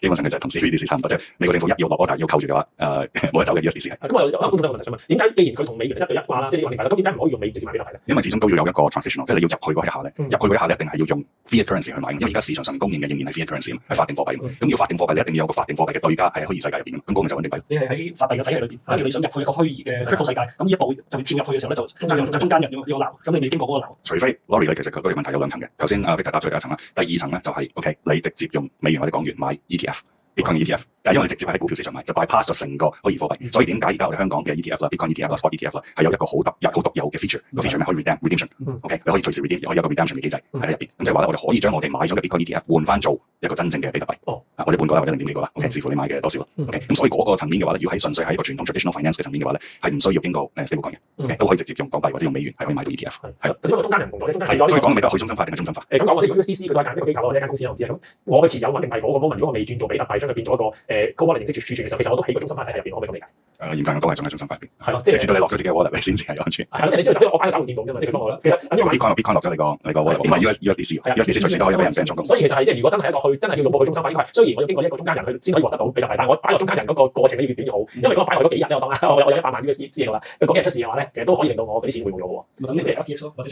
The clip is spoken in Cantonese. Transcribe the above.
基本上佢就係同 CBDC 差唔多，即係美國政府一要落 order 要扣住嘅話，冇得走嘅 USDC 係。咁我有觀眾有問題想問，點解既然佢同美元一對一掛啦，即係呢個明白啦，咁點解唔可以用美元直接買比特幣咧？因為始終都要有一個 transition， 即係你要入去嗰一下咧，入去嗰一下你一定係要用 fiat currency 去買，因為而家市場上面供應嘅仍然係 fiat currency 係法定貨幣，咁要法定貨幣你一定要有個法定貨幣嘅對家喺虛擬世界入邊，咁嗰個就穩定幣。你係喺法幣嘅體系裏邊，跟住你想入去一個虛擬嘅 crypto 世界，咁呢一步就跳入去嘅時候咧，就中間人要鬧，咁你未經過嗰個鬧。除非 Lori 咧，其實佢嗰個問題有兩層嘅，頭先Victor 答咗第一層啦，第二層咧就係 OK， 你直接用美元或者港元買 ETF。Bitcoin ETF，因為你直接喺股票市場買，就 bypass 咗成個虛擬貨幣，所以點解而家我哋香港嘅 ETF 啦、Bitcoin ETF 啦、Spot ETF 啦，係有一個好獨有嘅 feature，個 feature 咪可以 redemption，OK， 你可以隨時 redeem，可以有一個 redemption 嘅機制喺入邊，咁即係話咧，我哋可以將我哋買咗嘅 Bitcoin ETF 換翻做一個真正嘅比特幣，或者半個啦，或者0.幾個啦，OK， 視乎你買嘅多少啦，OK，咁所以嗰個層面嘅話咧，要喺純粹喺一個傳統 traditional finance 嘅層面嘅話咧，係唔需要經過stablecoin 嘅，OK， 都可以直接用港幣或者用美元係可以買到 ETF，係啦，因為中間人唔同咗，係，所以講未得去中心化定係中心化？咁講我即係如果 USDC 佢都係揀一個機構或者一間公司我唔知啦，咁我去持有穩定幣嗰個 moment，如果我未轉做比特幣，將佢變咗一個高 wallet 形式儲存嘅時候，其實我都喺個中心化體系入邊，可唔可以咁理解？嚴格講都係仲係中心化入邊，係咯，即係直至到你落咗自己嘅 wallet 你先至係安全。係咯，即係你即係我擺個交換店度啫嘛，即係佢幫我啦。其實因為 Bitcoin 落咗你個 wallet， 唔係 USDC 隨時都可以俾人中共。所以其實係即係如果真係一個真係要用到去中心化，應該係雖然我要經過一個中間人去先可以獲得到比特幣，但係我擺落中間人嗰個過程咧要越短越好，因為如果我擺落嗰幾日咧，我當啦，我有100萬 USDC 喺度啦，嗰幾日出事嘅話咧，其實都可以令到我嗰啲錢會冇咗喎。咁即係 FTX 咯。